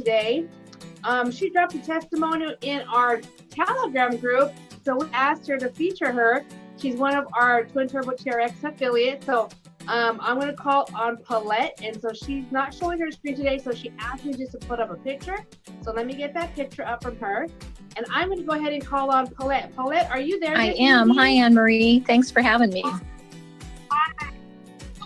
today. She dropped a testimonial in our Telegram group, so we asked her to feature her. She's one of our Twin Turbo TRX affiliates. So I'm going to call on Paulette, and so she's not showing her screen today, so she asked me just to put up a picture. So let me get that picture up from her, and I'm going to go ahead and call on Paulette. Paulette, are you there? I am. Hi, Anne-Marie. Thanks for having me. Hi.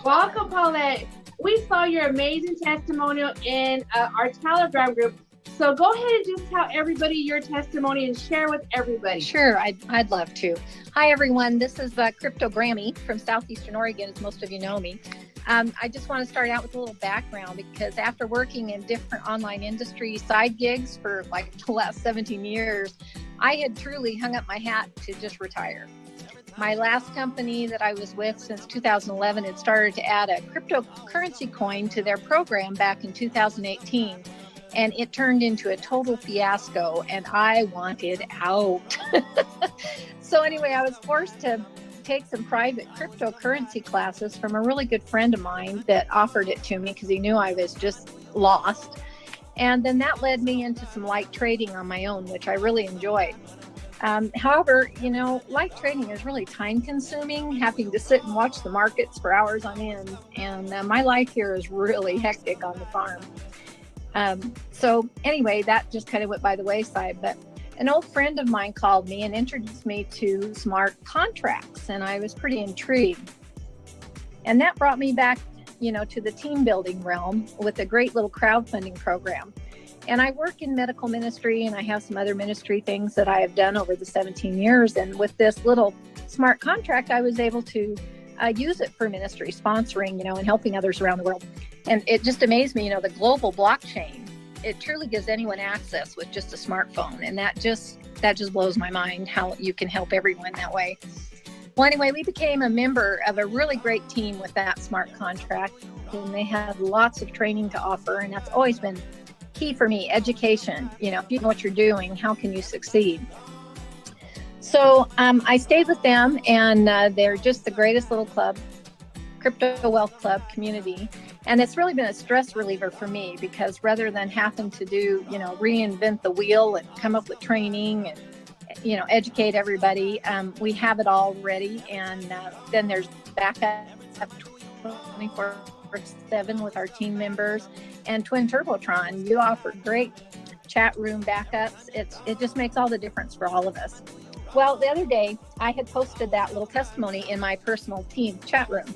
Welcome, Paulette. We saw your amazing testimonial in our Telegram group. So go ahead and just tell everybody your testimony and share with everybody. Sure, I'd love to. Hi, everyone. This is Crypto Grammy from Southeastern Oregon, as most of you know me. I just want to start out with a little background because after working in different online industry side gigs for like the last 17 years, I had truly hung up my hat to just retire. My last company that I was with since 2011 had started to add a cryptocurrency coin to their program back in 2018. And it turned into a total fiasco, and I wanted out. So anyway, I was forced to take some private cryptocurrency classes from a really good friend of mine that offered it to me because he knew I was just lost. And then that led me into some light trading on my own, which I really enjoyed. However, you know, light trading is really time consuming, having to sit and watch the markets for hours on end. And my life here is really hectic on the farm. So anyway, that just kind of went by the wayside, but an old friend of mine called me and introduced me to smart contracts, and I was pretty intrigued. And that brought me back, you know, to the team building realm with a great little crowdfunding program. And I work in medical ministry, and I have some other ministry things that I have done over the 17 years. And with this little smart contract, I was able to use it for ministry, sponsoring, you know, and helping others around the world. And it just amazed me, you know, the global blockchain, it truly gives anyone access with just a smartphone. And that just blows my mind how you can help everyone that way. Well, anyway, we became a member of a really great team with that smart contract, and they have lots of training to offer. And that's always been key for me, education. You know, if you know what you're doing, how can you succeed? So I stayed with them, and they're just the greatest little club, crypto wealth club community. And it's really been a stress reliever for me because rather than having to do, you know, reinvent the wheel and come up with training and, you know, educate everybody, we have it all ready. And then there's backup 24/7 with our team members. And Twin Turbotron, you offer great chat room backups. It just makes all the difference for all of us. Well, the other day, I had posted that little testimony in my personal team chat room.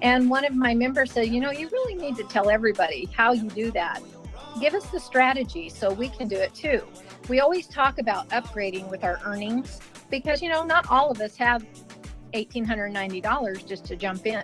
And one of my members said, you know, you really need to tell everybody how you do that. Give us the strategy so we can do it too. We always talk about upgrading with our earnings because, you know, not all of us have $1,890 just to jump in.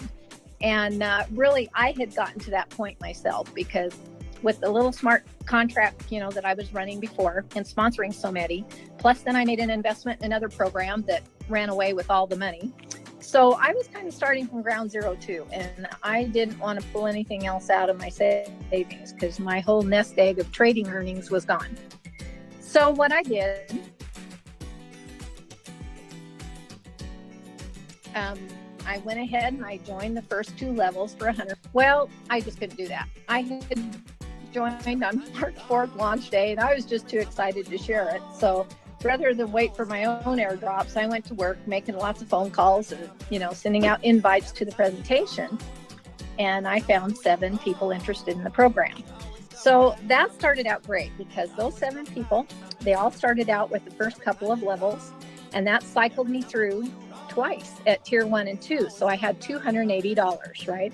And really, I had gotten to that point myself because with the little smart contract, you know, that I was running before and sponsoring so many, plus then I made an investment in another program that ran away with all the money. So I was kind of starting from ground zero too, and I didn't want to pull anything else out of my savings because my whole nest egg of trading earnings was gone. So what I did, I went ahead and I joined the first 2 levels for 100. Well, I just couldn't do that. I had joined on March 4th launch day, and I was just too excited to share it. So rather than wait for my own airdrops, I went to work making lots of phone calls and, you know, sending out invites to the presentation. And I found 7 people interested in the program. So that started out great because those 7 people, they all started out with the first couple of levels, and that cycled me through twice at tier 1 and 2. So I had $280, right?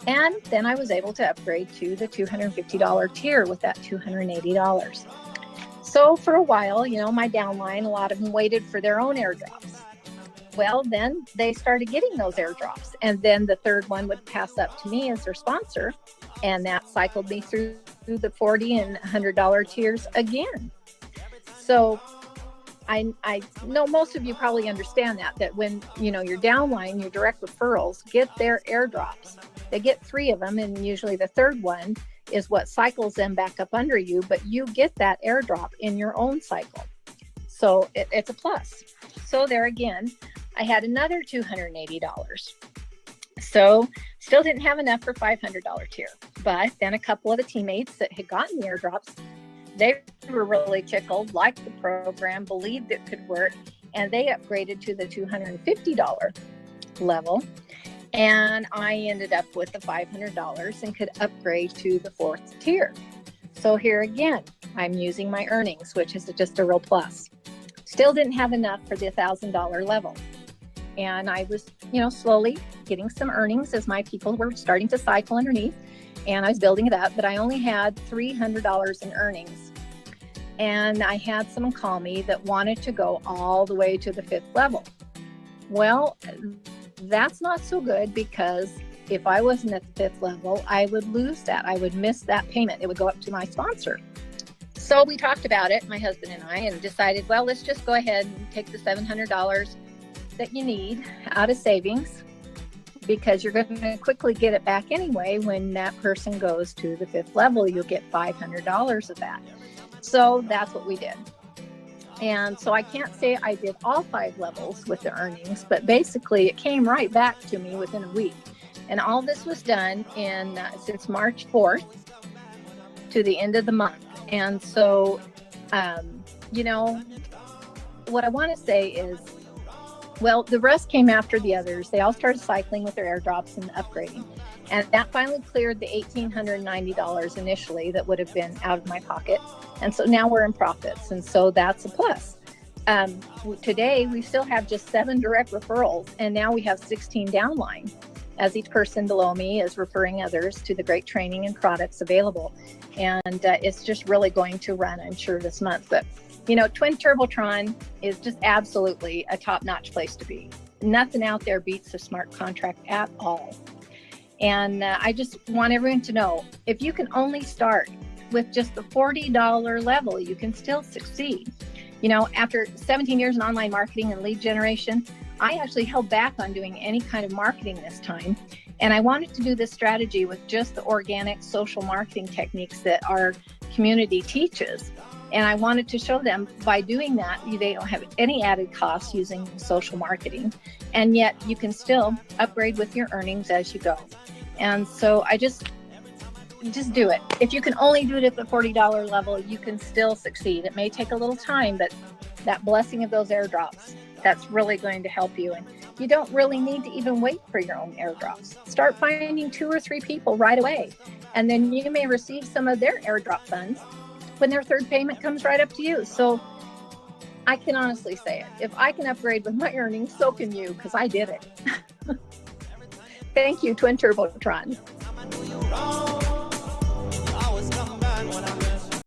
And then I was able to upgrade to the $250 tier with that $280. So for a while, you know, my downline, a lot of them waited for their own airdrops. Well, then they started getting those airdrops. And then the third one would pass up to me as their sponsor. And that cycled me through the $40 and $100 tiers again. So I know most of you probably understand that when, you know, your downline, your direct referrals get their airdrops, they get 3 of them. And usually the third one is what cycles them back up under you, but you get that airdrop in your own cycle. So it's a plus. So there again, I had another $280. So Still didn't have enough for $500 tier, but then a couple of the teammates that had gotten the airdrops, they were really tickled, liked the program, believed it could work, and they upgraded to the $250 level. And I ended up with the $500 and could upgrade to the 4th tier. So here again, I'm using my earnings, which is just a real plus. Still didn't have enough for the $1,000 level. And I was, slowly getting some earnings as my people were starting to cycle underneath, and I was building it up, but I only had $300 in earnings. And I had someone call me that wanted to go all the way to the 5th level. Well, that's not so good, because if I wasn't at the 5th level, I would lose that. I would miss that payment. It would go up to my sponsor. So we talked about it, my husband and I, and decided, well, let's just go ahead and take the $700 that you need out of savings, because you're going to quickly get it back anyway. When that person goes to the 5th level, you'll get $500 of that. So that's what we did. And so I can't say I did all 5 levels with the earnings, but basically it came right back to me within a week. And all this was done since March 4th to the end of the month. And so, what I want to say is, well, the rest came after the others. They all started cycling with their airdrops and upgrading. And that finally cleared the $1,890 initially that would have been out of my pocket. And so now we're in profits. And so that's a plus. Today, we still have just 7 direct referrals, and now we have 16 downline, as each person below me is referring others to the great training and products available. And it's just really going to run, I'm sure, this month. But Twin Turbotron is just absolutely a top-notch place to be. Nothing out there beats a smart contract at all. And I just want everyone to know, if you can only start with just the $40 level, you can still succeed. After 17 years in online marketing and lead generation, I actually held back on doing any kind of marketing this time. And I wanted to do this strategy with just the organic social marketing techniques that our community teaches. And I wanted to show them, by doing that, they don't have any added costs using social marketing. And yet you can still upgrade with your earnings as you go. And so I just do it. If you can only do it at the $40 level, you can still succeed. It may take a little time, but that blessing of those airdrops, that's really going to help you. And you don't really need to even wait for your own airdrops. Start finding 2 or 3 people right away. And then you may receive some of their airdrop funds when their 3rd payment comes right up to you. So I can honestly say it. If I can upgrade with my earnings, so can you, because I did it. Thank you, Twin Turbotron.